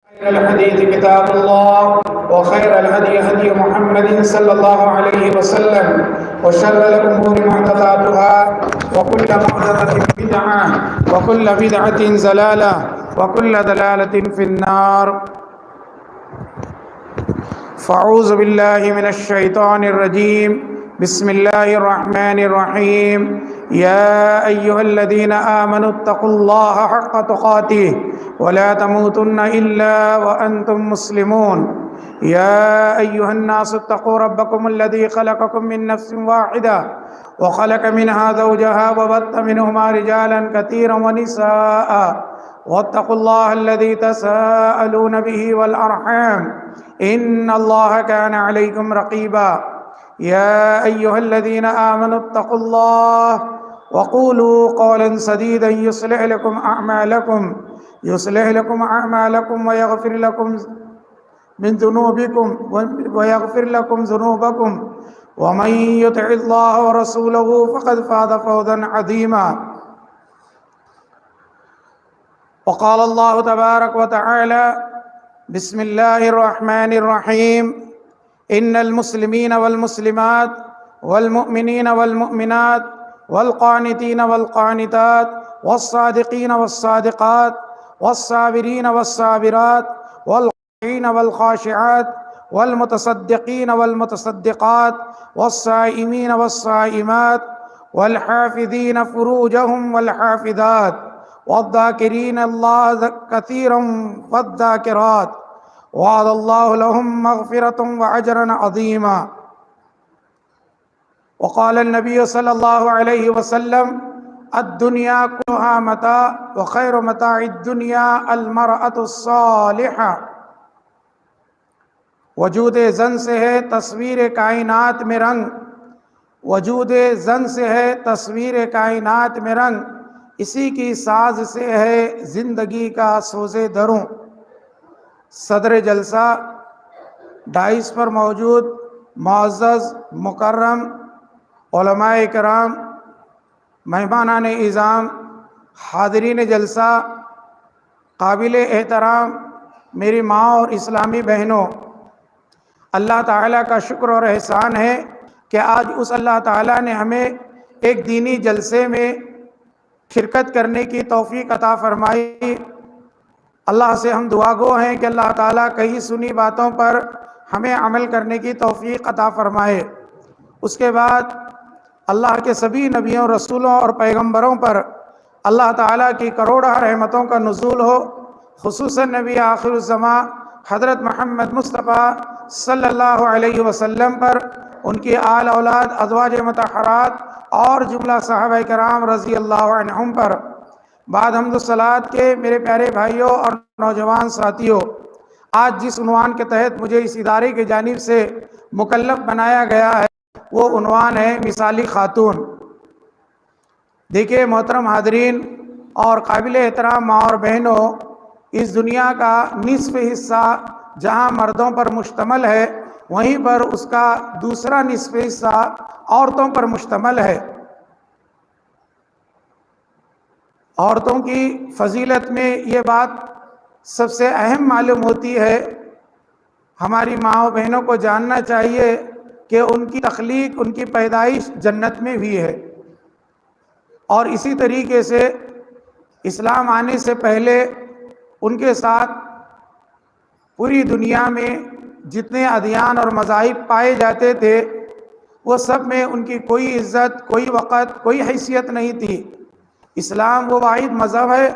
خير الحديث كتاب الله وخير الهدي هدي محمد صلى الله عليه وسلم وشر الأمور محدثاتها وكل محدثة بدعة وكل بدعة ضلالة وكل ضلالة في النار. فأعوذ بالله من الشيطان الرجيم. بسم الله الرحمن الرحيم. يا أيها الذين آمنوا اتقوا الله حق تقاته ولا تموتن إلا وأنتم مسلمون. يا أيها الناس اتقوا ربكم الذي خلقكم من نفس واحدة وخلق منها زوجها وبث منهما رجالا كثيرا ونساء واتقوا الله الذي تساءلون به والأرحام إن الله كان عليكم رقيبا. يا أيها الذين آمنوا اتقوا الله وقولوا قولا سديدا يصلح لكم أعمالكم ويغفر لكم من ذنوبكم ومن يطع الله ورسوله فقد فاز فوزا عظيما. وقال الله تبارك وتعالى: بسم الله الرحمن الرحيم. إن المسلمين والمسلمات والمؤمنين والمؤمنات والقانتين والقانتات والصادقين والصادقات والصابرين والصابرات والخاشعين والخاشعات والمتصدقين والمتصدقات والصائمين والصائمات والحافظين فروجهم والحافظات والذاكرين الله كثيرا والذاكرات وعد الله لهم مغفرة وأجرا عظيما. وقال النبي صلى الله عليه وسلم: الدنيا كلها متاع وخير متاع الدنيا المرأة الصالحة. وجود زن سے ہے تصویر کائنات میں رنگ، وجود زن سے ہے تصویر کائنات میں رنگ، اسی کی ساز سے ہے زندگی کا سوز دروں. صدر جلسہ، ڈائس پر موجود معزز مکرم علماء کرام، مہمانان اعظام، حاضرین جلسہ، قابل احترام میری ماں اور اسلامی بہنوں، اللہ تعالیٰ کا شکر اور احسان ہے کہ آج اس اللہ تعالیٰ نے ہمیں ایک دینی جلسے میں شرکت کرنے کی توفیق عطا فرمائی. اللہ سے ہم دعا گو ہیں کہ اللہ تعالیٰ کئی سنی باتوں پر ہمیں عمل کرنے کی توفیق عطا فرمائے. اس کے بعد اللہ کے سبھی نبیوں، رسولوں اور پیغمبروں پر اللہ تعالیٰ کی کروڑہ رحمتوں کا نزول ہو، خصوصاً نبی آخر الزماں حضرت محمد مصطفیٰ صلی اللہ علیہ وسلم پر، ان کی آل اولاد، ازواج مطہرات اور جملہ صحابہ کرام رضی اللہ عنہم پر. بعد حمد و صلوات کے میرے پیارے بھائیوں اور نوجوان ساتھیوں، آج جس عنوان کے تحت مجھے اس ادارے کی جانب سے مکلف بنایا گیا ہے وہ عنوان ہے مثالی خاتون. دیکھیے محترم حاضرین اور قابل احترام ماں اور بہنوں، اس دنیا کا نصف حصہ جہاں مردوں پر مشتمل ہے، وہیں پر اس کا دوسرا نصف حصہ عورتوں پر مشتمل ہے. عورتوں کی فضیلت میں یہ بات سب سے اہم معلوم ہوتی ہے. ہماری ماں و بہنوں کو جاننا چاہیے کہ ان کی تخلیق، ان کی پیدائش جنت میں ہوئی ہے، اور اسی طریقے سے اسلام آنے سے پہلے ان کے ساتھ پوری دنیا میں جتنے ادیان اور مذاہب پائے جاتے تھے وہ سب میں ان کی کوئی عزت، کوئی وقت، کوئی حیثیت نہیں تھی. اسلام وہ واحد مذہب ہے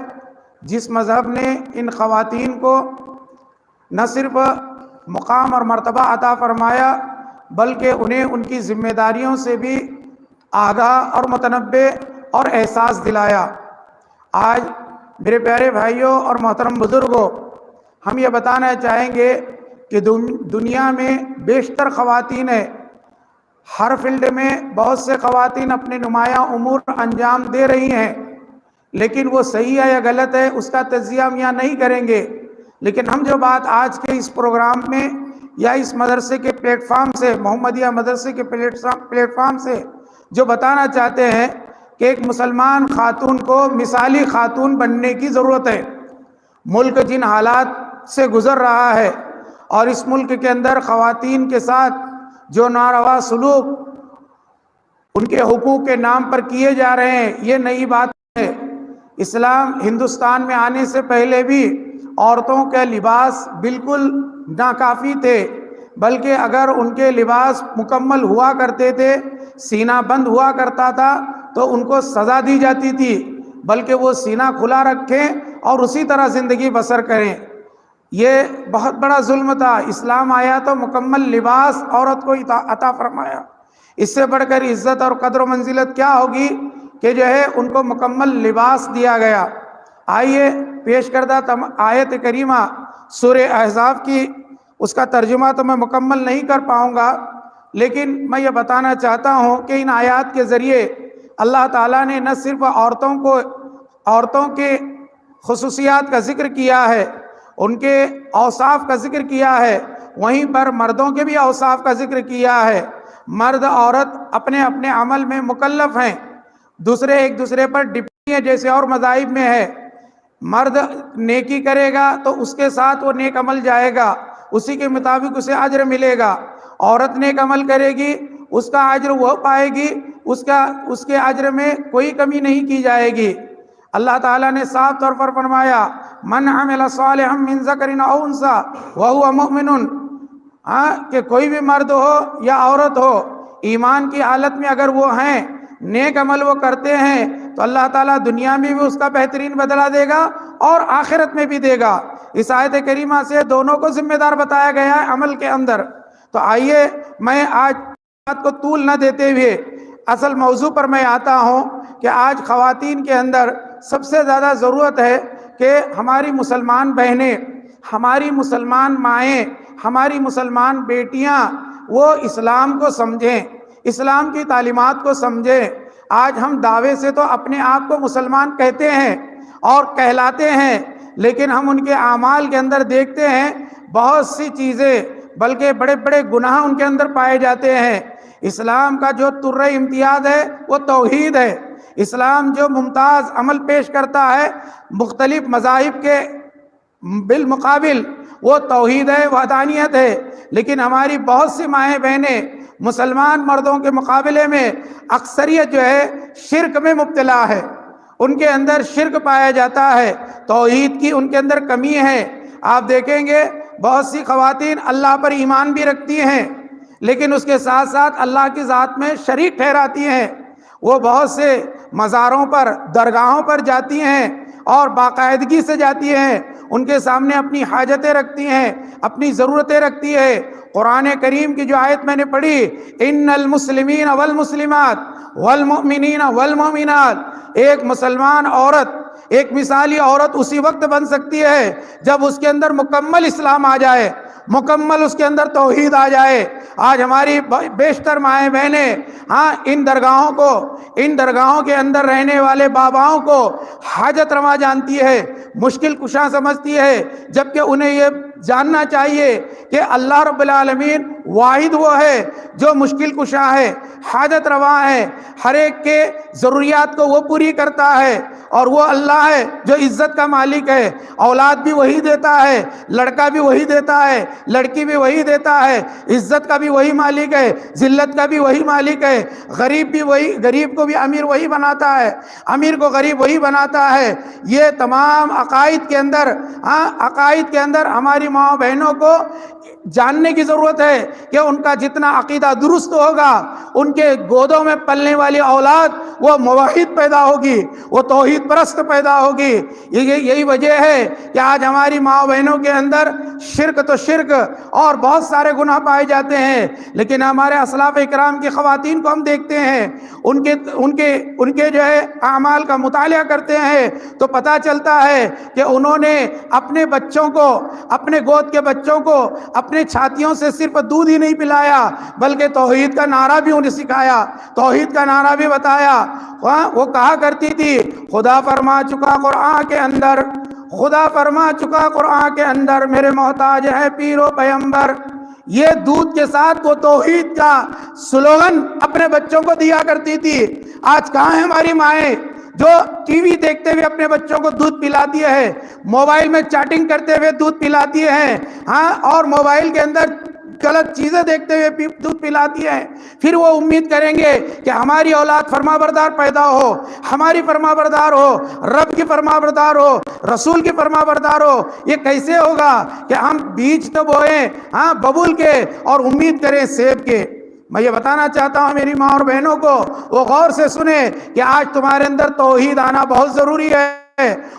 جس مذہب نے ان خواتین کو نہ صرف مقام اور مرتبہ عطا فرمایا بلکہ انہیں ان کی ذمہ داریوں سے بھی آگاہ اور متنبع اور احساس دلایا. آج میرے پیارے بھائیوں اور محترم بزرگوں، ہم یہ بتانا چاہیں گے کہ دنیا میں بیشتر خواتین ہیں. ہر فیلڈ میں بہت سے خواتین اپنے نمایاں امور انجام دے رہی ہیں، لیکن وہ صحیح ہے یا غلط ہے اس کا تجزیہ ہم یہاں نہیں کریں گے. لیکن ہم جو بات آج کے اس پروگرام میں یا اس مدرسے کے پلیٹ فارم سے، محمدیہ مدرسے کے پلیٹ فارم سے جو بتانا چاہتے ہیں کہ ایک مسلمان خاتون کو مثالی خاتون بننے کی ضرورت ہے. ملک جن حالات سے گزر رہا ہے، اور اس ملک کے اندر خواتین کے ساتھ جو ناروا سلوک ان کے حقوق کے نام پر کیے جا رہے ہیں، یہ نئی بات ہے۔ اسلام ہندوستان میں آنے سے پہلے بھی عورتوں کے لباس بالکل ناکافی تھے، بلکہ اگر ان کے لباس مکمل ہوا کرتے تھے، سینہ بند ہوا کرتا تھا، تو ان کو سزا دی جاتی تھی، بلکہ وہ سینہ کھلا رکھیں اور اسی طرح زندگی بسر کریں۔ یہ بہت بڑا ظلم تھا۔ اسلام آیا تو مکمل لباس عورت کو عطا فرمایا۔ اس سے بڑھ کر عزت اور قدر و منزلت کیا ہوگی کہ جو ہے ان کو مکمل لباس دیا گیا۔ آئیے پیش کردہ آیت کریمہ سورہ احزاب کی، اس کا ترجمہ تو میں مکمل نہیں کر پاؤں گا، لیکن میں یہ بتانا چاہتا ہوں کہ ان آیات کے ذریعے اللہ تعالیٰ نے نہ صرف عورتوں کے خصوصیات کا ذکر کیا ہے، ان کے اوصاف کا ذکر کیا ہے، وہیں پر مردوں کے بھی اوصاف کا ذکر کیا ہے۔ مرد عورت اپنے اپنے عمل میں مکلف ہیں، دوسرے ایک دوسرے پر ڈپینڈ ہیں، جیسے اور مذاہب میں ہے۔ مرد نیکی کرے گا تو اس کے ساتھ وہ نیک عمل جائے گا، اسی کے مطابق اسے اجر ملے گا۔ عورت نیک عمل کرے گی، اس کا اجر وہ پائے گی، اس کے اجر میں کوئی کمی نہیں کی جائے گی۔ اللہ تعالیٰ نے صاف طور پر فرمایا من عمل صالحا من ذکر او انثی وهو مؤمن، کہ کوئی بھی مرد ہو یا عورت ہو، ایمان کی حالت میں اگر وہ ہیں، نیک عمل وہ کرتے ہیں، تو اللہ تعالیٰ دنیا میں بھی اس کا بہترین بدلہ دے گا اور آخرت میں بھی دے گا۔ اس آیت کریمہ سے دونوں کو ذمہ دار بتایا گیا ہے عمل کے اندر۔ تو آئیے میں آج بات کو طول نہ دیتے ہوئے اصل موضوع پر میں آتا ہوں کہ آج خواتین کے اندر سب سے زیادہ ضرورت ہے کہ ہماری مسلمان بہنیں، ہماری مسلمان مائیں، ہماری مسلمان بیٹیاں وہ اسلام کو سمجھیں، اسلام کی تعلیمات کو سمجھیں۔ آج ہم دعوے سے تو اپنے آپ کو مسلمان کہتے ہیں اور کہلاتے ہیں، لیکن ہم ان کے اعمال کے اندر دیکھتے ہیں بہت سی چیزیں، بلکہ بڑے بڑے گناہ ان کے اندر پائے جاتے ہیں۔ اسلام کا جو ترہ امتیاز ہے وہ توحید ہے۔ اسلام جو ممتاز عمل پیش کرتا ہے مختلف مذاہب کے بالمقابل، وہ توحید ہے، وحدانیت ہے۔ لیکن ہماری بہت سی مائیں بہنیں مسلمان مردوں کے مقابلے میں اکثریت جو ہے شرک میں مبتلا ہے، ان کے اندر شرک پایا جاتا ہے، توحید کی ان کے اندر کمی ہے۔ آپ دیکھیں گے بہت سی خواتین اللہ پر ایمان بھی رکھتی ہیں، لیکن اس کے ساتھ ساتھ اللہ کی ذات میں شریک ٹھہراتی ہیں۔ وہ بہت سے مزاروں پر، درگاہوں پر جاتی ہیں اور باقاعدگی سے جاتی ہیں، ان کے سامنے اپنی حاجتیں رکھتی ہیں، اپنی ضرورتیں رکھتی ہے۔ قرآن کریم کی جو آیت میں نے پڑھی، ان المسلمین والمسلمات والمؤمنین والمؤمنات، ایک مسلمان عورت، ایک مثالی عورت اسی وقت بن سکتی ہے جب اس کے اندر مکمل اسلام آ جائے، مکمل اس کے اندر توحید آ جائے۔ آج ہماری بیشتر مائیں بہنیں ان درگاہوں کے اندر رہنے والے باباؤں کو حاجت روا جانتی ہے، مشکل کشا سمجھتی ہے، جبکہ انہیں یہ جاننا چاہیے کہ اللہ رب العالمین واحد وہ ہے جو مشکل کشا ہے، حاجت روا ہے، ہر ایک کے ضروریات کو وہ پوری کرتا ہے، اور وہ اللہ ہے جو عزت کا مالک ہے۔ اولاد بھی وہی دیتا ہے، لڑکا بھی وہی دیتا ہے، لڑکی بھی وہی دیتا ہے، عزت کا بھی وہی مالک ہے، ذلت کا بھی وہی مالک ہے، غریب کو بھی امیر وہی بناتا ہے، امیر کو غریب وہی بناتا ہے۔ یہ تمام عقائد کے اندر ہماری ماں بہنوں کو جاننے کی ضرورت ہے کہ ان کا جتنا عقیدہ درست ہوگا، ان کے گودوں میں پلنے والی اولاد وہ موحد پیدا ہوگی، وہ توحید پرست پیدا ہوگی۔ یہی وجہ ہے کہ آج ہماری ماں بہنوں کے اندر شرک تو شرک اور بہت سارے گناہ پائے جاتے ہیں، لیکن ہمارے اسلاف اکرام کی خواتین کو ہم دیکھتے ہیں، ان کے جو ہے اعمال کا مطالعہ کرتے ہیں تو پتہ چلتا ہے کہ انہوں نے اپنے بچوں کو، اپنے گود کے بچوں کو اپنے چھاتیوں سے صرف دودھ ہی نہیں پلایا، بلکہ توحید کا نعرہ بھی انہیں سکھایا، توحید کا نعرہ بھی بتایا۔ وہ کہا کرتی تھی خدا فرما چکا قرآن کے اندر میرے محتاج ہے پیر و پیمبر۔ یہ دودھ کے ساتھ وہ توحید کا سلوگن اپنے بچوں کو دیا کرتی تھی۔ آج کہاں ہیں ہماری مائیں جو ٹی وی دیکھتے ہوئے اپنے بچوں کو دودھ پلاتی ہے، موبائل میں چیٹنگ کرتے ہوئے دودھ پلاتی ہے، ہاں، اور موبائل کے اندر غلط چیزیں دیکھتے ہوئے دودھ پلاتی ہے، پھر وہ امید کریں گے کہ ہماری اولاد فرما بردار پیدا ہو، ہماری فرما بردار ہو، رب کی فرما بردار ہو، رسول کی فرما بردار ہو۔ یہ کیسے ہوگا کہ ہم بیج تو بوئیں ہاں ببول کے اور امید کریں سیب کے؟ میں یہ بتانا چاہتا ہوں میری ماں اور بہنوں کو، وہ غور سے سنیں کہ آج تمہارے اندر توحید آنا بہت ضروری ہے۔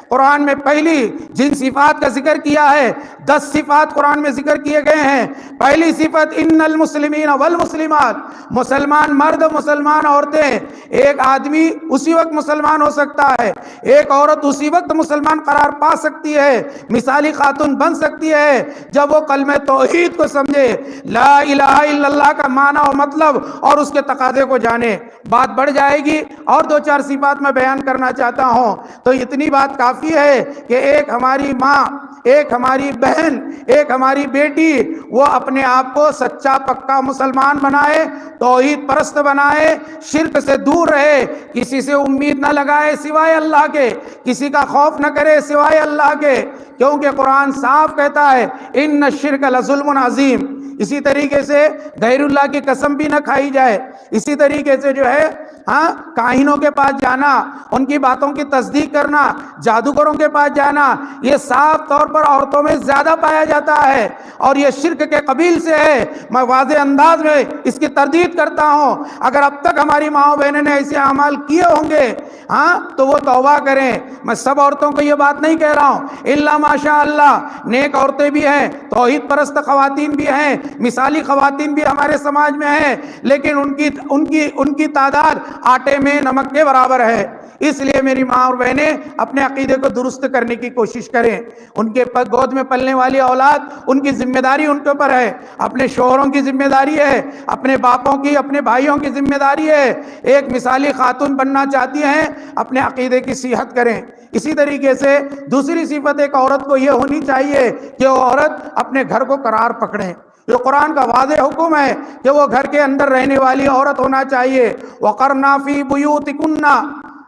قرآن میں پہلی جن صفات کا ذکر کیا ہے، 10 صفات قرآن میں ذکر کیے گئے ہیں۔ پہلی صفت ان المسلمین والمسلمات، مسلمان مرد مسلمان عورتیں، ایک آدمی اسی وقت مسلمان ہو سکتا ہے، ایک عورت اسی وقت مسلمان قرار پا سکتی ہے، مثالی خاتون بن سکتی ہے جب وہ کلمہ توحید کو سمجھے، لا الہ الا اللہ کا معنی و مطلب اور اس کے تقاضے کو جانے۔ بات بڑھ جائے گی اور 2-4 صفات میں بیان کرنا چاہتا ہوں، تو اتنی بات کافی ہے کہ ایک ہماری ماں، ایک ہماری بہن، ایک ہماری بیٹی، وہ اپنے آپ کو سچا پکا مسلمان بنائے، توحید پرست بنائے، شرک سے دور رہے، کسی سے امید نہ لگائے سوائے اللہ کے، کسی کا خوف نہ کرے سوائے اللہ کے، کیونکہ قرآن صاف کہتا ہے ان الشرک لظلم عظیم۔ اسی طریقے سے غیر اللہ کی قسم بھی نہ کھائی جائے، اسی طریقے سے جو ہے ہاں کاہنوں کے پاس جانا، ان کی باتوں کی تصدیق کرنا، جادوگروں کے پاس جانا، یہ صاف طور پر عورتوں میں زیادہ پایا جاتا ہے اور یہ شرک کے قبیل سے ہے۔ میں واضح انداز میں اس کی تردید کرتا ہوں، اگر اب تک ہماری ماں بہنوں نے ایسے اعمال کیے ہوں گے ہاں تو وہ توبہ کریں۔ میں سب عورتوں کو یہ بات نہیں کہہ رہا ہوں، الا ماشاء اللہ، نیک عورتیں بھی ہیں، توحید پرست خواتین بھی ہیں، مثالی خواتین بھی ہمارے سماج میں ہیں، لیکن ان کی تعداد آٹے میں نمک کے برابر ہے۔ اس لیے میری ماں اور بہنیں اپنے عقیدے کو درست کرنے کی کوشش کریں۔ ان کے گود میں پلنے والی اولاد، ان کی ذمہ داری ان کے اوپر ہے، اپنے شوہروں کی ذمہ داری ہے، اپنے باپوں کی، اپنے بھائیوں کی ذمہ داری ہے۔ ایک مثالی خاتون بننا چاہتی ہیں، اپنے عقیدے کی صحت کریں۔ اسی طریقے سے دوسری صفت ایک عورت کو یہ ہونی چاہیے کہ وہ عورت اپنے گھر کو قرار پکڑے۔ جو قرآن کا واضح حکم ہے کہ وہ گھر کے اندر رہنے والی عورت ہونا چاہیے۔ وَقَرْنَا فِي بُيُوتِكُنَّ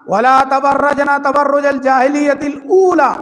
وَلَا تَبَرَّجْنَا تَبَرُّجَ الْجَاهِلِيَّةِ الْأُولَى۔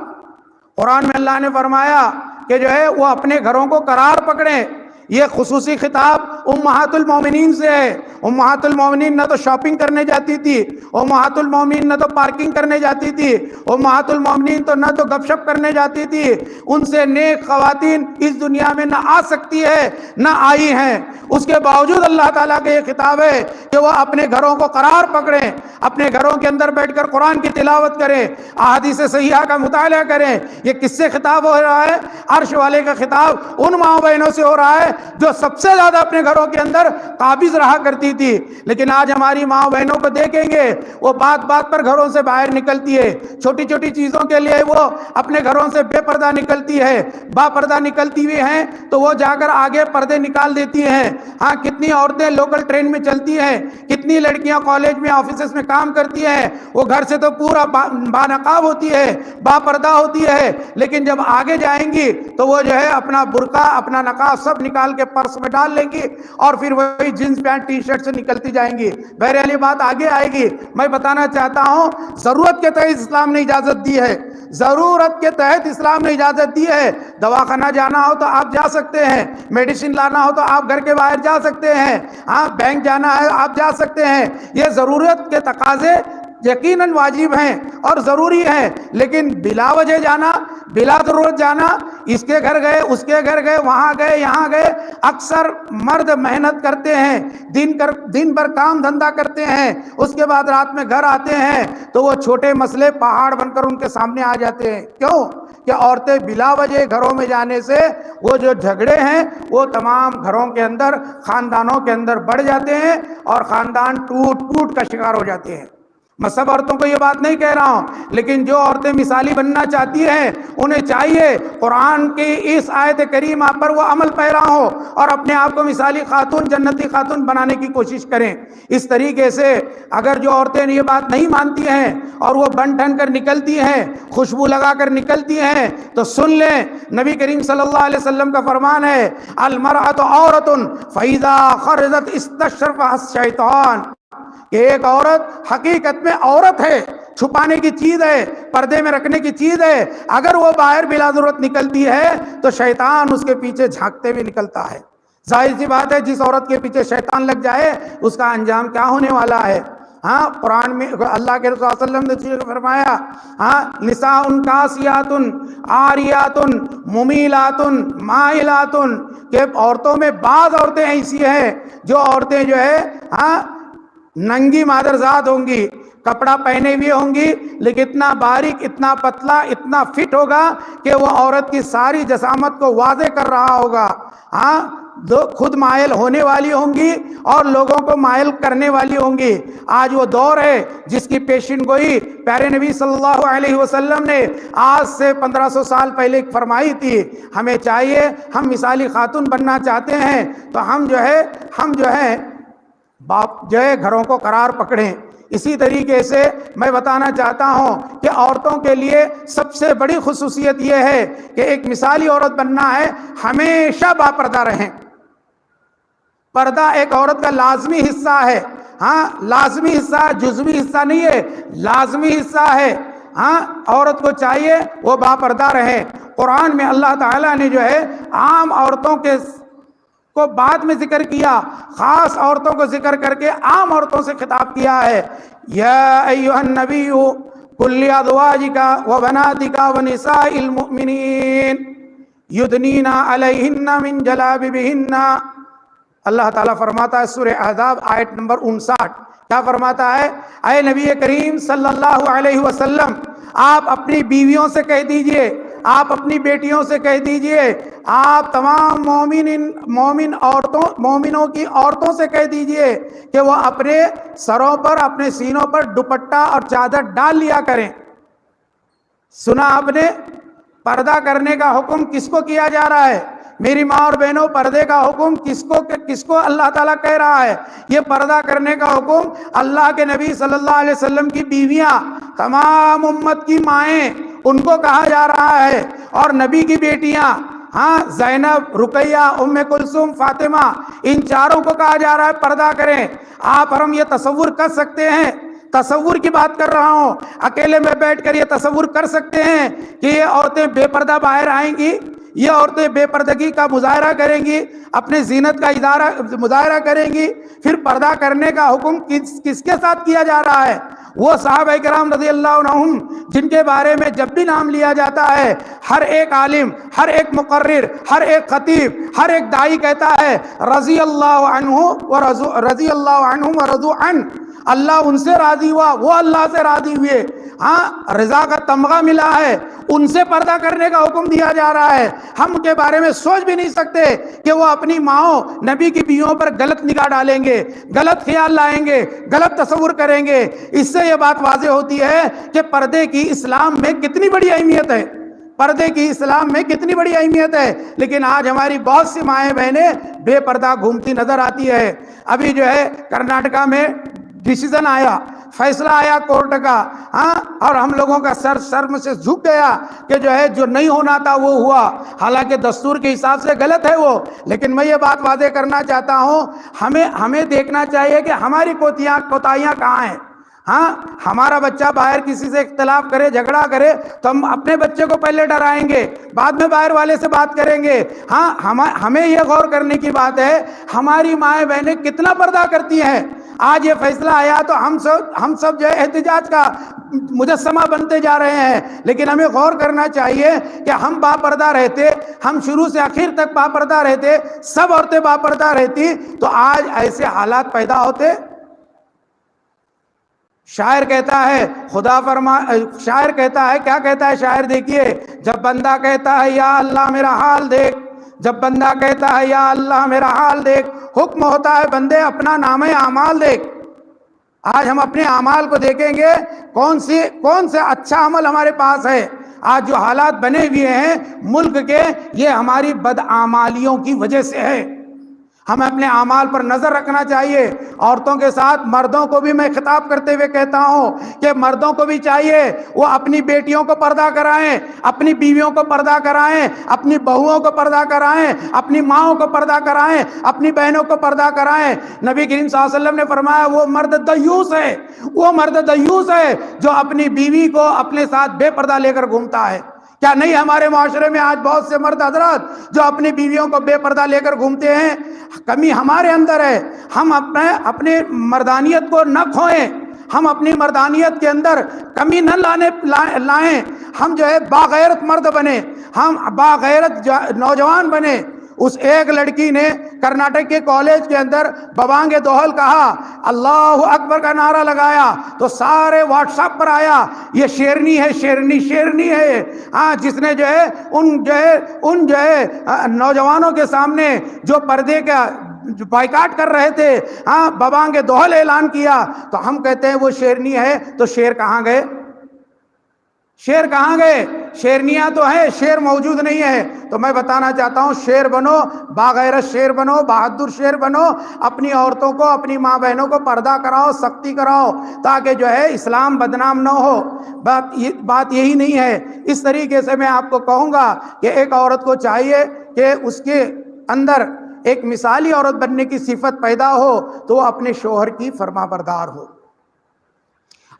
قرآن میں اللہ نے فرمایا کہ جو ہے وہ اپنے گھروں کو قرار پکڑیں۔ یہ خصوصی خطاب امہات المومنین سے ہے۔ امہات المومنین نہ تو شاپنگ کرنے جاتی تھی، امہات المومنین نہ تو پارکنگ کرنے جاتی تھی، امہات المومنین تو نہ تو گپ شپ کرنے جاتی تھی۔ ان سے نیک خواتین اس دنیا میں نہ آ سکتی ہے نہ آئی ہیں، اس کے باوجود اللہ تعالیٰ کا یہ خطاب ہے کہ وہ اپنے گھروں کو قرار پکڑیں، اپنے گھروں کے اندر بیٹھ کر قرآن کی تلاوت کریں، احادیث صحیحہ کا مطالعہ کریں۔ یہ کس سے خطاب ہو رہا ہے؟ عرش والے کا خطاب ان ماں بہنوں سے ہو رہا ہے جو سب سے زیادہ اپنے گھروں کے اندر قابض رہا کرتی تھی۔ لیکن آج ہماری ماں بہنوں کو دیکھیں گے وہ بات بات پر گھروں سے باہر نکلتی ہے، چھوٹی چھوٹی چیزوں کے لیے وہ اپنے گھروں سے بے پردہ نکلتی ہے، با پردہ نکلتی ہوئی ہیں تو وہ جا کر آگے پردے نکال دیتی ہیں۔ ہاں کتنی عورتیں لوکل ٹرین میں چلتی ہیں، کتنی لڑکیاں کالج میں آفیسز میں کام کرتی ہیں، وہ گھر سے تو پورا بانقاب ہوتی ہے، با پردہ ہوتی ہے، لیکن جب آگے جائیں گی تو وہ جو ہے اپنا برقع اپنا نقاب سب نکال کے پرس میں ڈال لیں گی اور پھر وہی جینس پینٹ ٹی شرٹ سے نکلتی جائیں گی۔ بہرحال بات آگے آئے گی۔ میں بتانا چاہتا ہوں ضرورت کے تحت اسلام نے اجازت دی ہے، ضرورت کے تحت اسلام نے اجازت دی ہے۔ دواخانہ جانا ہو تو آپ جا سکتے ہیں، میڈیسن لانا ہو تو آپ گھر کے باہر جا سکتے ہیں، ہاں بینک جانا ہے آپ جا سکتے ہیں۔ یہ ضرورت کے تقاضے یقیناً واجب ہیں اور ضروری ہیں، لیکن بلا وجہ جانا، بلا ضرورت جانا، اس کے گھر گئے اس کے گھر گئے وہاں گئے یہاں گئے، اکثر مرد محنت کرتے ہیں، دن بھر کام دھندا کرتے ہیں، اس کے بعد رات میں گھر آتے ہیں تو وہ چھوٹے مسئلے پہاڑ بن کر ان کے سامنے آ جاتے ہیں۔ کیوں کہ عورتیں بلا وجہ گھروں میں جانے سے وہ جو جھگڑے ہیں وہ تمام گھروں کے اندر خاندانوں کے اندر بڑھ جاتے ہیں اور خاندان ٹوٹ کا شکار ہو جاتے ہیں۔ میں سب عورتوں کو یہ بات نہیں کہہ رہا ہوں، لیکن جو عورتیں مثالی بننا چاہتی ہیں انہیں چاہیے قرآن کی اس آیت کریمہ پر وہ عمل پیرا ہو اور اپنے آپ کو مثالی خاتون، جنتی خاتون بنانے کی کوشش کریں۔ اس طریقے سے اگر جو عورتیں یہ بات نہیں مانتی ہیں اور وہ بن ٹھن کر نکلتی ہیں، خوشبو لگا کر نکلتی ہیں، تو سن لیں نبی کریم صلی اللہ علیہ وسلم کا فرمان ہے المرأۃ عورۃ فإذا خرجت استشرفها الشیطان، کہ ایک عورت حقیقت میں عورت ہے چھپانے کی چیز ہے، پردے میں رکھنے کی چیز ہے، اگر وہ باہر بلا ضرورت نکلتی ہے تو شیطان اس کے پیچھے جھانکتے ہوئے نکلتا ہے۔ ظاہر سی بات ہے جس عورت کے پیچھے شیطان لگ جائے اس کا انجام کیا ہونے والا ہے۔ ہاں قرآن میں اللہ کے رسول صلی اللہ علیہ وسلم نے فرمایا نساء کاسیات عاریات ممیلات مائلات، کہ عورتوں میں بعض عورتیں ایسی ہیں جو عورتیں جو ہے ننگی مادرزاد ہوں گی، کپڑا پہنے ہوئے ہوں گی، لیکن اتنا باریک، اتنا پتلا، اتنا فٹ ہوگا کہ وہ عورت کی ساری جسامت کو واضح کر رہا ہوگا۔ خود مائل ہونے والی ہوں گی اور لوگوں کو مائل کرنے والی ہوں گی۔ آج وہ دور ہے جس کی پیشن گوئی پیارے نبی صلی اللہ علیہ وسلم نے آج سے 1500 سال پہلے فرمائی تھی۔ ہمیں چاہیے، ہم مثالی خاتون بننا چاہتے ہیں تو ہم جو ہے باپ جو ہے گھروں کو قرار پکڑیں۔ اسی طریقے سے میں بتانا چاہتا ہوں کہ عورتوں کے لیے سب سے بڑی خصوصیت یہ ہے کہ ایک مثالی عورت بننا ہے، ہمیشہ باپردہ رہیں۔ پردہ ایک عورت کا لازمی حصہ ہے، لازمی حصہ، جزوی حصہ نہیں ہے، لازمی حصہ ہے۔ عورت کو چاہیے وہ باپردہ رہے۔ قرآن میں اللہ تعالیٰ نے جو ہے عام عورتوں کو بعد میں ذکر کیا، خاص عورتوں کو ذکر کر کے عام عورتوں سے خطاب کیا ہے۔ یا ایھا النبی قل لازواجک وبناتک ونساء المؤمنین یدنین علیہن من جلابیبہن۔ اللہ تعالیٰ فرماتا ہے سورہ احزاب آیت نمبر 59، کیا فرماتا ہے؟ اے نبی کریم صلی اللہ علیہ وسلم، آپ اپنی بیویوں سے کہہ دیجئے، آپ اپنی بیٹیوں سے کہہ دیجئے، آپ تمام مومنوں کی عورتوں سے کہہ دیجئے کہ وہ اپنے سروں پر، اپنے سینوں پر دوپٹہ اور چادر ڈال لیا کریں۔ سنا آپ نے؟ پردہ کرنے کا حکم کس کو کیا جا رہا ہے؟ میری ماں اور بہنوں، پردے کا حکم کس کو اللہ تعالیٰ کہہ رہا ہے؟ یہ پردہ کرنے کا حکم اللہ کے نبی صلی اللہ علیہ وسلم کی بیویاں، تمام امت کی مائیں، ان کو کہا جا رہا ہے، اور نبی کی بیٹیاں زینب، رقیہ، ام کلثوم، فاطمہ، ان چاروں کو کہا جا رہا ہے پردہ کریں۔ ہم یہ تصور کر سکتے ہیں، تصور کی بات کر رہا ہوں، اکیلے میں بیٹھ کر یہ تصور کر سکتے ہیں کہ یہ عورتیں بے پردہ باہر آئیں گی، یہ عورتیں بے پردگی کا مظاہرہ کریں گی، اپنے زینت کا مظاہرہ کریں گی؟ پھر پردہ کرنے کا حکم کس کے ساتھ کیا جا رہا ہے؟ وہ صحابہ کرام رضی اللہ عنہم جن کے بارے میں جب بھی نام لیا جاتا ہے ہر ایک عالم، ہر ایک مقرر، ہر ایک خطیب، ہر ایک داعی کہتا ہے رضی اللہ عنہم ورضوا عنہ، اللہ ان سے راضی ہوا، وہ اللہ سے راضی ہوئے۔ رضا کا تمغہ ملا ہے، ان سے پردہ کرنے کا حکم دیا جا رہا ہے۔ ہم کے بارے میں سوچ بھی نہیں سکتے کہ وہ اپنی ماؤں، نبی کی بیویوں پر غلط نگاہ ڈالیں گے، غلط خیال لائیں گے، غلط تصور کریں گے۔ اس سے یہ بات واضح ہوتی ہے کہ پردے کی اسلام میں کتنی بڑی اہمیت ہے، پردے کی اسلام میں کتنی بڑی اہمیت ہے۔ لیکن آج ہماری بہت سی مائیں بہنیں بے پردہ گھومتی نظر آتی ہے۔ ابھی جو ہے کرناٹکا میں ڈیسیزن آیا، فیصلہ آیا کورٹ کا، اور ہم لوگوں کا سر سے جھک گیا کہ جو نہیں ہونا تھا وہ ہوا، حالانکہ دستور کے حساب سے غلط ہے وہ۔ لیکن میں یہ بات واضح کرنا چاہتا ہوں، ہمیں دیکھنا چاہیے کہ ہماری کوتاہیاں کہاں ہیں۔ ہمارا بچہ باہر کسی سے اختلاف کرے، جھگڑا کرے تو ہم اپنے بچے کو پہلے ڈرائیں گے، بعد میں باہر والے سے بات کریں گے۔ ہمیں یہ غور کرنے کی بات ہے ہماری مائیں بہنیں کتنا پردہ کرتی ہیں۔ آج یہ فیصلہ آیا تو ہم سب جو ہے احتجاج کا مجسمہ بنتے جا رہے ہیں، لیکن ہمیں غور کرنا چاہیے کہ ہم باپردہ رہتے، ہم شروع سے آخر تک باپردہ رہتے، سب عورتیں باپردہ رہتی تو آج ایسے حالات پیدا ہوتے؟ شاعر کہتا ہے کیا کہتا ہے شاعر؟ دیکھیے، جب بندہ کہتا ہے یا اللہ میرا حال دیکھ، جب بندہ کہتا ہے یا اللہ میرا حال دیکھ، حکم ہوتا ہے بندے اپنا نامہ اعمال دیکھ۔ آج ہم اپنے اعمال کو دیکھیں گے، کون سے اچھا عمل ہمارے پاس ہے۔ آج جو حالات بنے ہوئے ہیں ملک کے، یہ ہماری بدعمالیوں کی وجہ سے ہے۔ ہمیں اپنے اعمال پر نظر رکھنا چاہیے۔ عورتوں کے ساتھ مردوں کو بھی میں خطاب کرتے ہوئے کہتا ہوں کہ مردوں کو بھی چاہیے وہ اپنی بیٹیوں کو پردہ کرائیں، اپنی بیویوں کو پردہ کرائیں، اپنی بہوؤں کو پردہ کرائیں، اپنی ماؤں کو پردہ کرائیں، اپنی بہنوں کو پردہ کرائیں۔ نبی کریم صلی اللہ علیہ وسلم نے فرمایا وہ مرد دیوس ہے، وہ مرد دیوس ہے جو اپنی بیوی کو اپنے ساتھ بے پردہ لے کر گھومتا ہے۔ کیا نہیں ہمارے معاشرے میں آج بہت سے مرد حضرات جو اپنی بیویوں کو بے پردہ لے کر گھومتے ہیں؟ کمی ہمارے اندر ہے۔ ہم اپنے مردانیت کو نہ کھوئیں، ہم اپنی مردانیت کے اندر کمی نہ لائیں۔ ہم جو ہے باغیرت مرد بنے، ہم باغیرت نوجوان بنے۔ اس ایک لڑکی نے کرناٹک کے کالج کے اندر ببانگ دوہل کہا، اللہ اکبر کا نعرہ لگایا تو سارے واٹس ایپ پر آیا یہ شیرنی ہے، شیرنی شیرنی ہے۔ ہاں، جس نے جو ہے ان نوجوانوں کے سامنے جو پردے کا بائیکاٹ کر رہے تھے، ہاں، ببانگ دوہل اعلان کیا، تو ہم کہتے ہیں وہ شیرنی ہے، تو شیر کہاں گئے؟ شیر کہاں گئے؟ شیرنیاں تو ہیں، شیر موجود نہیں ہے۔ تو میں بتانا چاہتا ہوں شیر بنو، باغیرت شیر بنو، بہادر شیر بنو، اپنی عورتوں کو، اپنی ماں بہنوں کو پردہ کراؤ، سختی کراؤ، تاکہ جو ہے اسلام بدنام نہ ہو۔ بات یہی نہیں ہے۔ اس طریقے سے میں آپ کو کہوں گا کہ ایک عورت کو چاہیے کہ اس کے اندر ایک مثالی عورت بننے کی صفت پیدا ہو تو وہ اپنے شوہر کی فرما بردار ہو،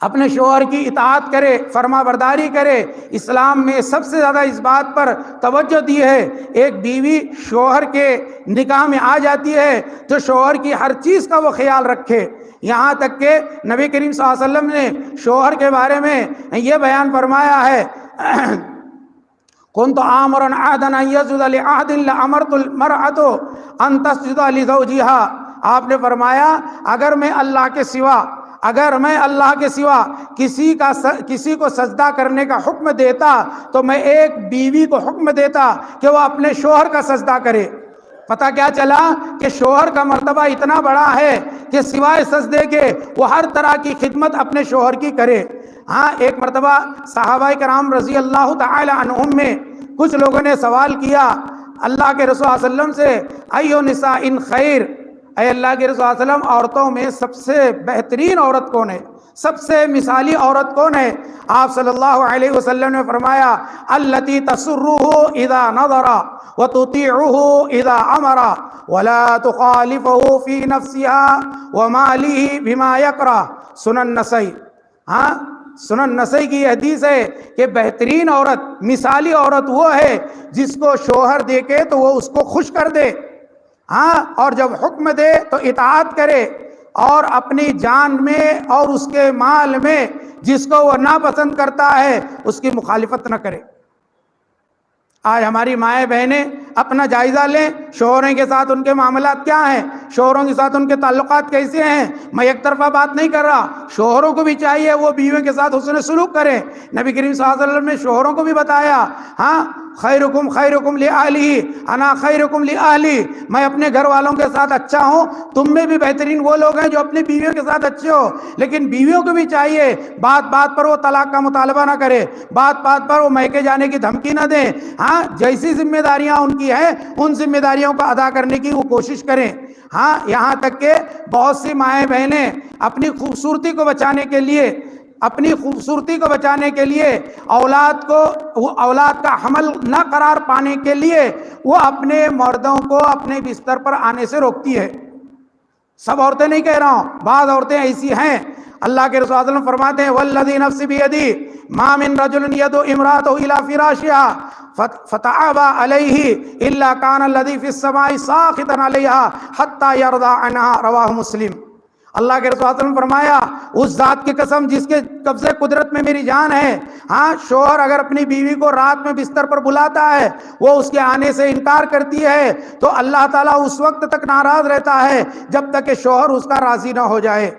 اپنے شوہر کی اطاعت کرے، فرما برداری کرے۔ اسلام میں سب سے زیادہ اس بات پر توجہ دی ہے، ایک بیوی شوہر کے نکاح میں آ جاتی ہے تو شوہر کی ہر چیز کا وہ خیال رکھے۔ یہاں تک کہ نبی کریم صلی اللہ علیہ وسلم نے شوہر کے بارے میں یہ بیان فرمایا ہے، كنت آمرا عهدا ان يسجد لعهد لامرت المرأة ان تسجد لزوجها۔ آپ نے فرمایا اگر میں اللہ کے سوا کسی کو سجدہ کرنے کا حکم دیتا تو میں ایک بیوی کو حکم دیتا کہ وہ اپنے شوہر کا سجدہ کرے۔ پتہ کیا چلا کہ شوہر کا مرتبہ اتنا بڑا ہے کہ سوائے سجدے کے وہ ہر طرح کی خدمت اپنے شوہر کی کرے۔ ہاں، ایک مرتبہ صحابہ کرام رضی اللہ تعالی عنہم میں کچھ لوگوں نے سوال کیا اللہ کے رسول صلی اللہ علیہ وسلم سے، ایو نساء خیر، اے اللہ کے رسول صلی اللہ علیہ وسلم عورتوں میں سب سے بہترین عورت کون ہے، سب سے مثالی عورت کون ہے؟ آپ صلی اللہ علیہ وسلم نے فرمایا التی تسرہ اذا نظر وتطیعہ اذا امر ولا تخالفہ فی نفسها ومالہ بما یکرہ۔ سنن نسائی۔ ہاں، سنن نسائی کی حدیث ہے کہ بہترین عورت، مثالی عورت وہ ہے جس کو شوہر دیکھے تو وہ اس کو خوش کر دے، ہاں، اور جب حکم دے تو اطاعت کرے، اور اپنی جان میں اور اس کے مال میں جس کو وہ ناپسند کرتا ہے اس کی مخالفت نہ کرے۔ آج ہماری مائیں بہنیں اپنا جائزہ لیں، شوہروں کے ساتھ ان کے معاملات کیا ہیں، شوہروں کے ساتھ ان کے تعلقات کیسے ہیں۔ میں ایک طرفہ بات نہیں کر رہا، شوہروں کو بھی چاہیے وہ بیویوں کے ساتھ حسن سلوک کریں۔ نبی کریم صلی اللہ علیہ وسلم نے شوہروں کو بھی بتایا، ہاں، خیرکم خیرکم لأہلہ انا خیرکم لأہلی، میں اپنے گھر والوں کے ساتھ اچھا ہوں، تم میں بھی بہترین وہ لوگ ہیں جو اپنی بیویوں کے ساتھ اچھے ہو۔ لیکن بیویوں کو بھی چاہیے بات بات پر وہ طلاق کا مطالبہ نہ کرے، بات بات پر وہ میکے جانے کی دھمکی نہ دیں۔ ہاں، جیسی ذمہ داریاں ان کی ہیں ان ذمہ داریوں کو ادا کرنے کی وہ کوشش کریں۔ ہاں، یہاں تک کہ بہت سی مائیں بہنیں اپنی خوبصورتی کو بچانے کے لیے اولاد کا حمل نہ قرار پانے کے لیے وہ اپنے مردوں کو اپنے بستر پر آنے سے روکتی ہے۔ سب عورتیں نہیں کہہ رہا ہوں، بعض عورتیں ایسی ہیں۔ اللہ کے رسول صلی اللہ علیہ وسلم فرماتے ہیں والذی نفسی بیدی ما من رجل یدعو امرأته الى فراشها فتعابى علیہ الا کان الذی فی السماء ساخطا علیہا حتی یرضى عنها، رواہ مسلم۔ اللہ کے رسول صلی اللہ علیہ وسلم فرمایا اس ذات کی قسم جس کے قبضے قدرت میں میری جان ہے، ہاں، شوہر اگر اپنی بیوی کو رات میں بستر پر بلاتا ہے، وہ اس کے آنے سے انکار کرتی ہے تو اللہ تعالیٰ اس وقت تک ناراض رہتا ہے جب تک کہ شوہر اس کا راضی نہ ہو جائے۔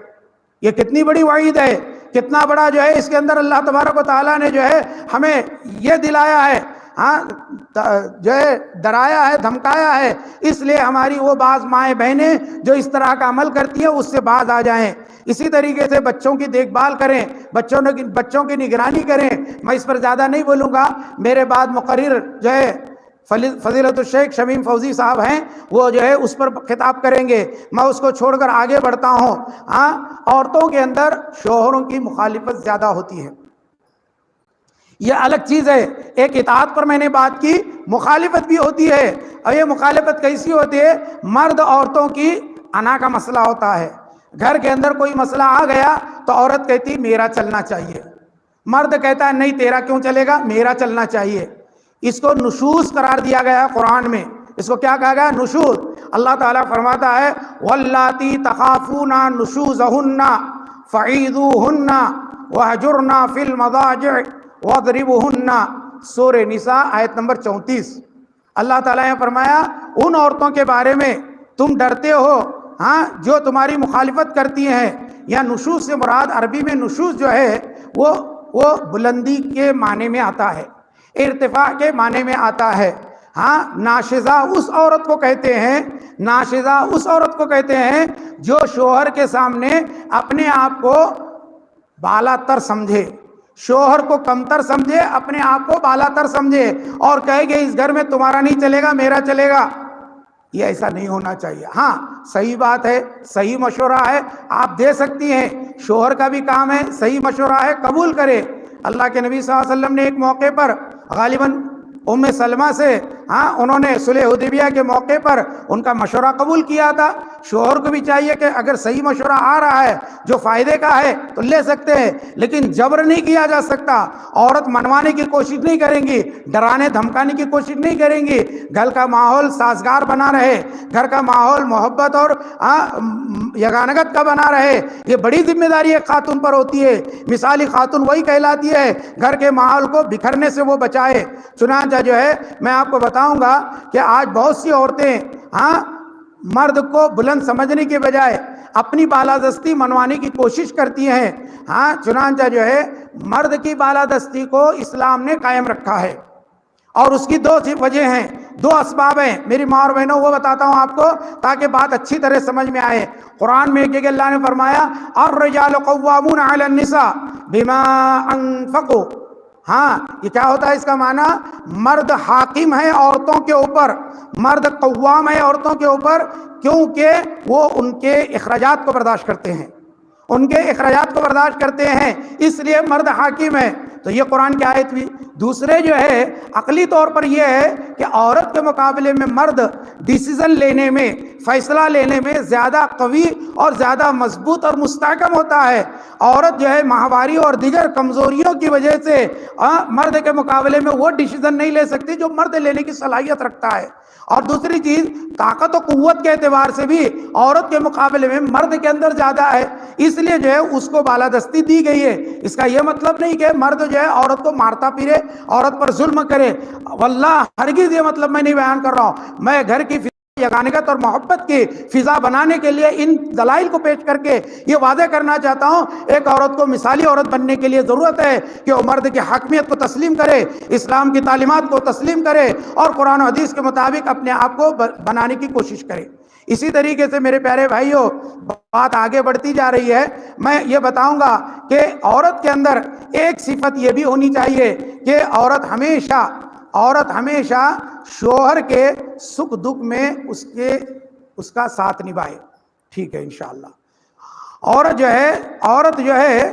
یہ کتنی بڑی وعید ہے، کتنا بڑا جو ہے اس کے اندر اللہ تبارک و تعالیٰ نے جو ہے ہمیں یہ دلایا ہے، ہاں، جو ہے ڈرایا ہے، دھمکایا ہے۔ اس لیے ہماری وہ بعض مائیں بہنیں جو اس طرح کا عمل کرتی ہیں اس سے باز آ جائیں۔ اسی طریقے سے بچوں کی دیکھ بھال کریں، بچوں کی نگرانی کریں۔ میں اس پر زیادہ نہیں بولوں گا، میرے بعد مقرر جو ہے فضیلت الشیخ شمیم فوزی صاحب ہیں، وہ جو ہے اس پر خطاب کریں گے، میں اس کو چھوڑ کر آگے بڑھتا ہوں۔ عورتوں کے اندر شوہروں کی مخالفت زیادہ ہوتی ہے، یہ الگ چیز ہے۔ ایک اطاعت پر میں نے بات کی، مخالفت بھی ہوتی ہے، اور یہ مخالفت کیسی ہوتی ہے؟ مرد عورتوں کی انا کا مسئلہ ہوتا ہے، گھر کے اندر کوئی مسئلہ آ گیا تو عورت کہتی میرا چلنا چاہیے، مرد کہتا ہے نہیں تیرا کیوں چلے گا، میرا چلنا چاہیے۔ اس کو نشوز قرار دیا گیا ہے قرآن میں، اس کو کیا کہا گیا؟ نشوز۔ اللہ تعالیٰ فرماتا ہے واللاتی تخافون نشوزہن فعیذوہن وہجرن فی المضاجع واضربوہن، سورہ نساء آیت نمبر 34۔ اللہ تعالیٰ نے فرمایا ان عورتوں کے بارے میں تم ڈرتے ہو جو تمہاری مخالفت کرتی ہیں، یا نشوز سے مراد عربی میں نشوز جو ہے وہ بلندی کے معنی میں آتا ہے، ارتفاع کے معنی میں آتا ہے۔ ناشزہ اس عورت کو کہتے ہیں، ناشزہ اس عورت کو کہتے ہیں جو شوہر کے سامنے اپنے آپ کو بالا تر سمجھے، شوہر کو کمتر سمجھے، اپنے آپ کو بالا تر سمجھے، اور کہے کہ اس گھر میں تمہارا نہیں چلے گا میرا چلے گا۔ یہ ایسا نہیں ہونا چاہیے۔ صحیح بات ہے، صحیح مشورہ ہے، آپ دے سکتی ہیں، شوہر کا بھی کام ہے، صحیح مشورہ ہے قبول کرے۔ اللہ کے نبی صلی اللہ علیہ وسلم نے ایک موقع پر غالباً ام سلمہ سے انہوں نے صلح حدیبیہ کے موقع پر ان کا مشورہ قبول کیا تھا۔ شوہر کو بھی چاہیے کہ اگر صحیح مشورہ آ رہا ہے جو فائدے کا ہے تو لے سکتے ہیں، لیکن جبر نہیں کیا جا سکتا۔ عورت منوانے کی کوشش نہیں کریں گی، ڈرانے دھمکانے کی کوشش نہیں کریں گی، گھر کا ماحول سازگار بنا رہے، گھر کا ماحول محبت اور یگانگت کا بنا رہے، یہ بڑی ذمہ داری ایک خاتون پر ہوتی ہے۔ مثالی خاتون وہی کہلاتی ہے گھر کے ماحول کو بکھرنے سے وہ بچائے۔ چنانچہ جو ہے میں آپ کو بتاؤں گا کہ آج بہت سی عورتیں مرد کو بلند سمجھنے کے بجائے اپنی بالادستی منوانے کی کوشش کرتی ہیں۔ چنانچہ جو ہے مرد کی بالادستی کو اسلام نے قائم رکھا ہے، اور اس کی دو وجہ ہیں، دو اسباب ہیں میری ماں اور بہنوں، وہ بتاتا ہوں آپ کو تاکہ بات اچھی طرح سمجھ میں آئے۔ قرآن میں ایک اللہ نے فرمایا الرجال قوامون علی النساء بما انفقوا۔ یہ کیا ہوتا ہے؟ اس کا معنی مرد حاکم ہے عورتوں کے اوپر، مرد قوام ہے عورتوں کے اوپر، کیونکہ وہ ان کے اخراجات کو برداشت کرتے ہیں، ان کے اخراجات کو برداشت کرتے ہیں، اس لیے مرد حاکم ہے۔ تو یہ قرآن کی آیت بھی۔ دوسرے جو ہے عقلی طور پر یہ ہے کہ عورت کے مقابلے میں مرد ڈیسیزن لینے میں، فیصلہ لینے میں زیادہ قوی اور زیادہ مضبوط اور مستحکم ہوتا ہے۔ عورت جو ہے ماہواری اور دیگر کمزوریوں کی وجہ سے مرد کے مقابلے میں وہ ڈیسیزن نہیں لے سکتی جو مرد لینے کی صلاحیت رکھتا ہے۔ اور دوسری چیز طاقت و قوت کے اعتبار سے بھی عورت کے مقابلے میں مرد کے اندر زیادہ ہے، اس لیے جو ہے اس کو بالادستی دی گئی ہے۔ اس کا یہ مطلب نہیں کہ مرد جو ہے عورت کو مارتا پھرے، عورت پر ظلم کرے، واللہ ہرگز یہ مطلب میں نہیں بیان کر رہا ہوں۔ میں گھر کی یگانگت اور محبت کی فضا بنانے کے لیے ان دلائل کو پیش کر کے یہ واضح کرنا چاہتا ہوں، ایک عورت کو مثالی عورت بننے کے لیے ضرورت ہے کہ وہ مرد کی حاکمیت کو تسلیم کرے، اسلام کی تعلیمات کو تسلیم کرے، اور قرآن و حدیث کے مطابق اپنے آپ کو بنانے کی کوشش کرے۔ اسی طریقے سے میرے پیارے بھائیوں، بات آگے بڑھتی جا رہی ہے، میں یہ بتاؤں گا کہ عورت کے اندر ایک صفت یہ بھی ہونی چاہیے کہ عورت ہمیشہ شوہر کے سکھ دکھ میں اس کا ساتھ نبھائے۔ ٹھیک ہے انشاءاللہ۔ عورت جو ہے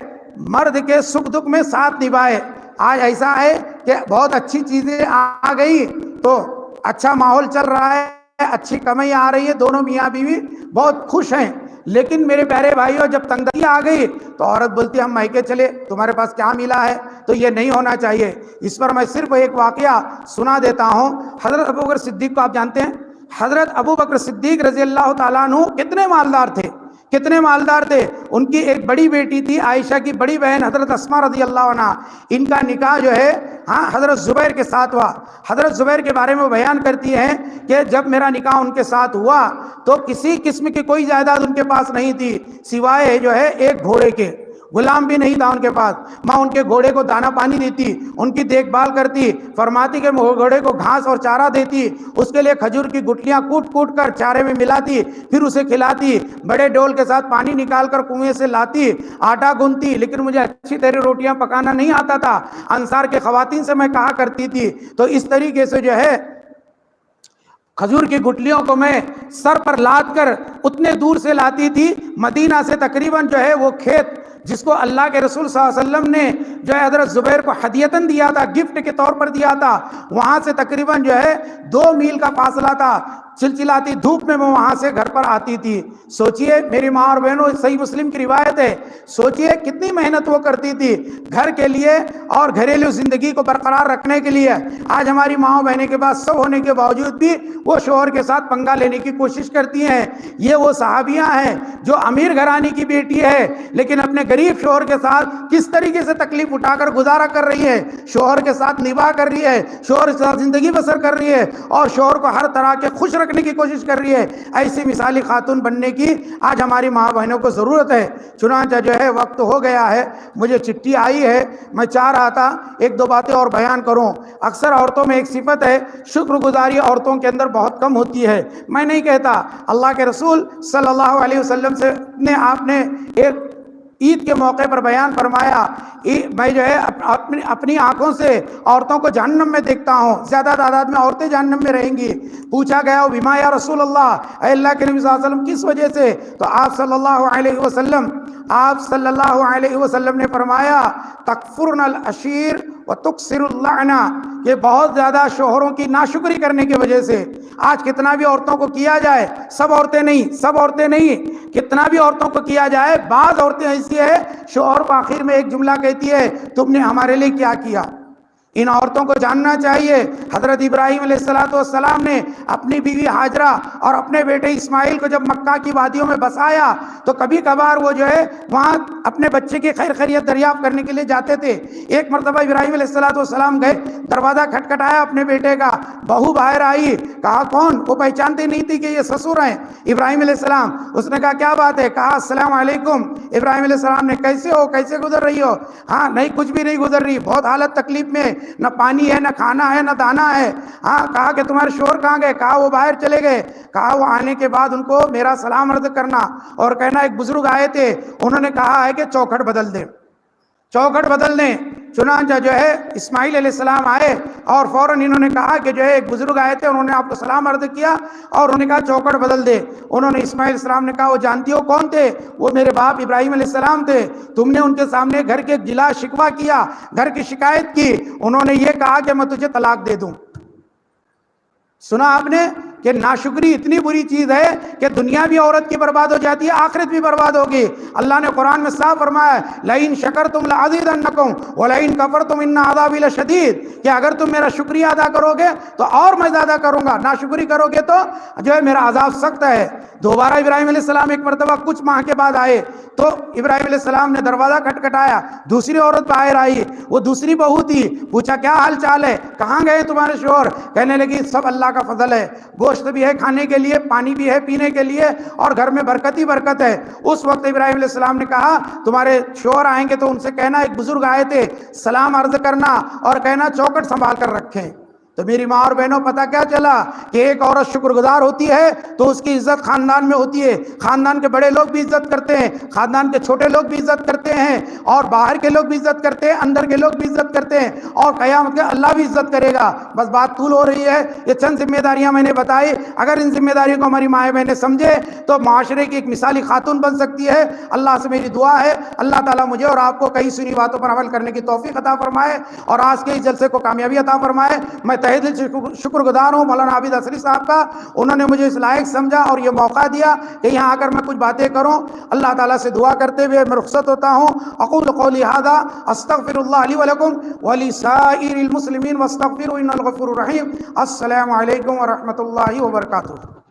مرد کے سکھ دکھ میں ساتھ نبھائے۔ آج ایسا ہے کہ بہت اچھی چیزیں آ گئی تو اچھا ماحول چل رہا ہے، اچھی کمائی آ رہی ہے، دونوں میاں بیوی بہت خوش ہیں، لیکن میرے پیارے بھائیوں جب تنگی آ گئی تو عورت بولتی ہم میکے چلے، تمہارے پاس کیا ملا ہے؟ تو یہ نہیں ہونا چاہیے۔ اس پر میں صرف ایک واقعہ سنا دیتا ہوں۔ حضرت ابوبکر صدیق کو آپ جانتے ہیں؟ حضرت ابوبکر صدیق رضی اللہ تعالیٰ عنہ کتنے مالدار تھے۔ ان کی ایک بڑی بیٹی تھی، عائشہ کی بڑی بہن حضرت اسماء رضی اللہ عنہ، ان کا نکاح جو ہے حضرت زبیر کے ساتھ ہوا۔ حضرت زبیر کے بارے میں وہ بیان کرتی ہیں کہ جب میرا نکاح ان کے ساتھ ہوا تو کسی قسم کی کوئی جائیداد ان کے پاس نہیں تھی سوائے جو ہے ایک گھوڑے کے، غلام بھی نہیں تھا ان کے پاس۔ ماں ان کے گھوڑے کو دانا پانی دیتی، ان کی دیکھ بھال کرتی، فرماتی کہ گھوڑے کو گھاس اور چارہ دیتی، اس کے لیے کھجور کی گٹلیاں کوٹ کر چارے میں ملاتی، پھر اسے کھلاتی، بڑے ڈول کے ساتھ پانی نکال کر کنویں سے لاتی، آٹا گنتی۔ لیکن مجھے اچھی طرح روٹیاں پکانا نہیں آتا تھا، انصار کے خواتین سے میں کہا کرتی تھی۔ تو اس طریقے سے جو ہے کھجور کی گٹلیوں کو میں سر پر لاد کر اتنے دور سے لاتی تھی، مدینہ سے تقریباً جو ہے وہ کھیت جس کو اللہ کے رسول صلی اللہ علیہ وسلم نے جو ہے حضرت زبیر کو ہدیتاً دیا تھا، گفٹ کے طور پر دیا تھا، وہاں سے تقریباً جو ہے 2 میل کا فاصلہ تھا، چلچلاتی دھوپ میں وہاں سے گھر پر آتی تھی۔ سوچئے میری ماں اور بہنوں، صحیح مسلم کی روایت ہے، سوچئے کتنی محنت وہ کرتی تھی گھر کے لیے اور گھریلو زندگی کو برقرار رکھنے کے لیے۔ آج ہماری ماں بہنیں کے پاس سب ہونے کے باوجود بھی وہ شوہر کے ساتھ پنگا لینے کی کوشش کرتی ہیں۔ یہ وہ صحابیاں ہیں جو امیر گھرانے کی بیٹی ہے لیکن اپنے غریب شوہر کے ساتھ کس طریقے سے تکلیف اٹھا کر گزارا کر رہی ہے، شوہر کے ساتھ نباہ کر رہی ہے، شوہر کے ساتھ زندگی بسر کر رہی ہے اور شوہر کو ہر طرح کے خوش رکھنے کی کوشش کر رہی ہے۔ ایسی مثالی خاتون بننے کی آج ہماری ماں بہنوں کو ضرورت ہے۔ چنانچہ جو ہے وقت ہو گیا ہے، مجھے چٹھی آئی ہے، میں چاہ رہا تھا 1-2 باتیں اور بیان کروں۔ اکثر عورتوں میں ایک صفت ہے، شکر گزاری عورتوں کے اندر بہت کم ہوتی ہے۔ میں نہیں کہتا، اللہ کے رسول صلی اللہ علیہ وسلم سے آپ نے ایک عید کے موقع پر بیان فرمایا، میں جو ہے اپنی آنکھوں سے عورتوں کو جہنم میں دیکھتا ہوں، زیادہ تعداد میں عورتیں جہنم میں رہیں گی۔ پوچھا گیا بیما یا رسول اللہ، اے اللہ کے نبی صلی اللہ علیہ وسلم کس وجہ سے؟ تو آپ صلی اللہ علیہ وسلم نے فرمایا تکفرن العشیر وتکثر اللعنہ، کہ بہت زیادہ شوہروں کی ناشکری کرنے کی وجہ سے۔ آج کتنا بھی عورتوں کو کیا جائے، سب عورتیں نہیں، کتنا بھی عورتوں کو کیا جائے، بعض عورتیں ایسی ہے شوہر کو آخر میں ایک جملہ کہتی ہے، تم نے ہمارے لیے کیا کیا؟ ان عورتوں کو جاننا چاہیے حضرت ابراہیم علیہ السلام نے اپنی بیوی ہاجرہ اور اپنے بیٹے اسماعیل کو جب مکہ کی وادیوں میں بسایا تو کبھی کبھار وہ جو ہے وہاں اپنے بچے کی خیر خیریت دریافت کرنے کے لیے جاتے تھے۔ ایک مرتبہ ابراہیم علیہ السلام گئے، دروازہ کھٹکھٹایا اپنے بیٹے کا، بہو باہر آئی، کہا کون؟ وہ پہچانتی نہیں تھی کہ یہ سسر ہیں ابراہیم علیہ السلام۔ اس نے کہا کیا بات ہے؟ کہا السلام علیکم۔ ابراہیم علیہ السلام نے کیسے ہو، کیسے گزر رہی ہو؟ ہاں نہیں کچھ بھی نہیں گزر رہی، بہت حالت تکلیف میں، نہ پانی ہے، نہ کھانا ہے، نہ دانا ہے۔ ہاں کہا کہ تمہارے شوہر کہاں گئے؟ کہا وہ باہر چلے گئے۔ کہا وہ آنے کے بعد ان کو میرا سلام عرض کرنا اور کہنا ایک بزرگ آئے تھے، انہوں نے کہا ہے کہ چوکھٹ بدل دیں۔ چنانچہ جو ہے اسماعیل علیہ السلام آئے اور فوراً انہوں نے کہا کہ جو ہے ایک بزرگ آئے تھے، انہوں نے آپ کو سلام عرض کیا اور انہوں نے کہا چوکھٹ بدل دے۔ انہوں نے اسماعیل علیہ السلام نے کہا وہ جانتی ہو کون تھے؟ وہ میرے باپ ابراہیم علیہ السلام تھے۔ تم نے ان کے سامنے گھر کے گلا شکوہ کیا، گھر کی شکایت کی، انہوں نے یہ کہا کہ میں تجھے طلاق دے دوں۔ سنا آپ نے کہ ناشکری اتنی بری چیز ہے کہ دنیا بھی عورت کی برباد ہو جاتی ہے، آخرت بھی برباد ہوگی۔ اللہ نے قرآن میں صاف فرمایا لئن شکرتم لازیدنکم ولئن کفرتم ان عذابی لشدید، کہ اگر تم میرا شکریہ ادا کرو گے تو اور میں زیادہ کروں گا، ناشکری کرو گے تو جو ہے میرا عذاب سخت ہے۔ دوبارہ ابراہیم علیہ السلام ایک مرتبہ کچھ ماہ کے بعد آئے تو ابراہیم علیہ السلام نے دروازہ کھٹکھٹایا، دوسری عورت باہر آئی، وہ دوسری بہو تھی، پوچھا کیا حال چال ہے، کہاں گئے تمہارے شوہر؟ کہنے لگی سب اللہ کا فضل ہے، گوشت بھی ہے کھانے کے لیے، پانی بھی ہے پینے کے لیے اور گھر میں برکت ہی برکت ہے۔ اس وقت ابراہیم علیہ السلام نے کہا تمہارے شوہر آئیں گے تو ان سے کہنا ایک بزرگ آئے تھے، سلام عرض کرنا اور کہنا چوکھٹ سنبھال کر رکھیں۔ تو میری ماں اور بہنوں پتہ کیا چلا کہ ایک عورت شکر گزار ہوتی ہے تو اس کی عزت خاندان میں ہوتی ہے، خاندان کے بڑے لوگ بھی عزت کرتے ہیں، خاندان کے چھوٹے لوگ بھی عزت کرتے ہیں اور باہر کے لوگ بھی عزت کرتے ہیں، اندر کے لوگ بھی عزت کرتے ہیں اور قیامت کے اللہ بھی عزت کرے گا۔ بس بات طول ہو رہی ہے، یہ چند ذمہ داریاں میں نے بتائی، اگر ان ذمہ داریوں کو ہماری مائیں بہنیں سمجھے تو معاشرے کی ایک مثالی خاتون بن سکتی ہے۔ اللہ سے میری دعا ہے اللہ تعالیٰ مجھے اور آپ کو کئی سنی باتوں پر عمل کرنے کی توفیق عطا فرمائے اور آج کے اس جلسے کو کامیابی عطا فرمائے۔ میں تہہ دل سے شکر گزار ہوں مولانا عابد اصغری صاحب کا، انہوں نے مجھے اس لائق سمجھا اور یہ موقع دیا کہ یہاں آ کر میں کچھ باتیں کروں۔ اللہ تعالیٰ سے دعا کرتے ہوئے میں رخصت ہوتا ہوں۔ اقول قولی ھذا استغفر اللہ لی ولکم ولسائر المسلمین واستغفروا انہ الغفور الرحیم۔ السلام علیکم ورحمۃ اللہ وبرکاتہ۔